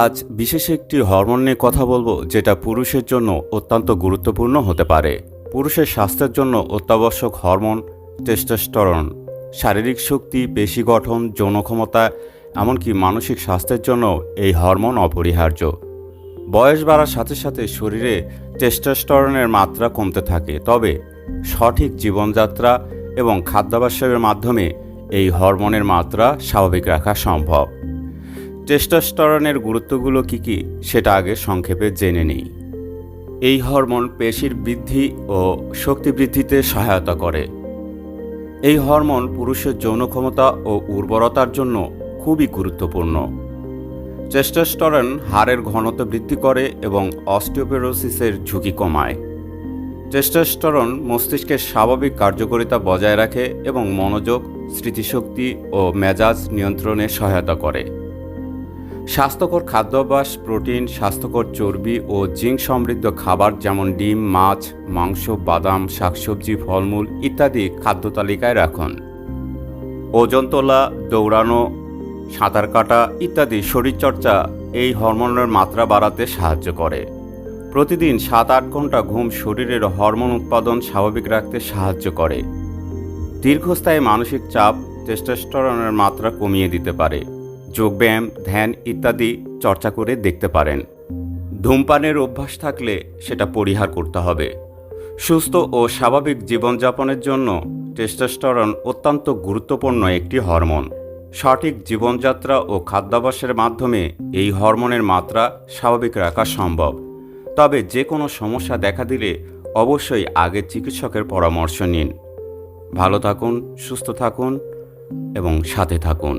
আজ বিশেষ একটি হরমোন নিয়ে কথা বলবো, যেটা পুরুষের জন্য অত্যন্ত গুরুত্বপূর্ণ হতে পারে। পুরুষের স্বাস্থ্যের জন্য অত্যাবশ্যক হরমোন টেস্টোস্টেরন শারীরিক শক্তি, পেশি গঠন, যৌন ক্ষমতা, এমনকি মানসিক স্বাস্থ্যের জন্য এই হরমোন অপরিহার্য। বয়স বাড়ার সাথে সাথে শরীরে টেস্টোস্টেরনের মাত্রা কমতে থাকে, তবে সঠিক জীবনযাত্রা এবং খাদ্যাভ্যাসের মাধ্যমে এই হরমোনের মাত্রা স্বাভাবিক রাখা সম্ভব। টেস্টোস্টেরনের গুরুত্বগুলো কী কী সেটা আগে সংক্ষেপে জেনে নিই। এই হরমোন পেশির বৃদ্ধি ও শক্তি বৃদ্ধিতে সহায়তা করে। এই হরমোন পুরুষের যৌন ক্ষমতা ও উর্বরতার জন্য খুবই গুরুত্বপূর্ণ। টেস্টোস্টেরন হাড়ের ঘনত্ব বৃদ্ধি করে এবং অস্টিওপোরোসিসের ঝুঁকি কমায়। টেস্টোস্টেরন মস্তিষ্কের স্বাভাবিক কার্যকারিতা বজায় রাখে এবং মনোযোগ, স্মৃতিশক্তি ও মেজাজ নিয়ন্ত্রণে সহায়তা করে। স্বাস্থ্যকর খাদ্যাভ্যাস, প্রোটিন, স্বাস্থ্যকর চর্বি ও জিঙ্ক সমৃদ্ধ খাবার যেমন ডিম, মাছ, মাংস, বাদাম, শাকসবজি, ফলমূল ইত্যাদি খাদ্য তালিকায় রাখুন। ওজন তোলা, দৌড়ানো, সাঁতার কাটা ইত্যাদি শরীরচর্চা এই হরমোনের মাত্রা বাড়াতে সাহায্য করে। প্রতিদিন 7-8 ঘন্টা ঘুম শরীরের হরমোন উৎপাদন স্বাভাবিক রাখতে সাহায্য করে। দীর্ঘস্থায়ী মানসিক চাপ টেস্টোস্টেরনের মাত্রা কমিয়ে দিতে পারে। যোগব্যায়াম, ধ্যান ইত্যাদি চর্চা করে দেখতে পারেন। ধূমপানের অভ্যাস থাকলে সেটা পরিহার করতে হবে। সুস্থ ও স্বাভাবিক জীবনযাপনের জন্য টেস্টোস্টেরন অত্যন্ত গুরুত্বপূর্ণ একটি হরমোন। সঠিক জীবনযাত্রা ও খাদ্যাভ্যাসের মাধ্যমে এই হরমোনের মাত্রা স্বাভাবিক রাখা সম্ভব। তবে যে কোনো সমস্যা দেখা দিলে অবশ্যই আগে চিকিৎসকের পরামর্শ নিন। ভালো থাকুন, সুস্থ থাকুন এবং সাথে থাকুন।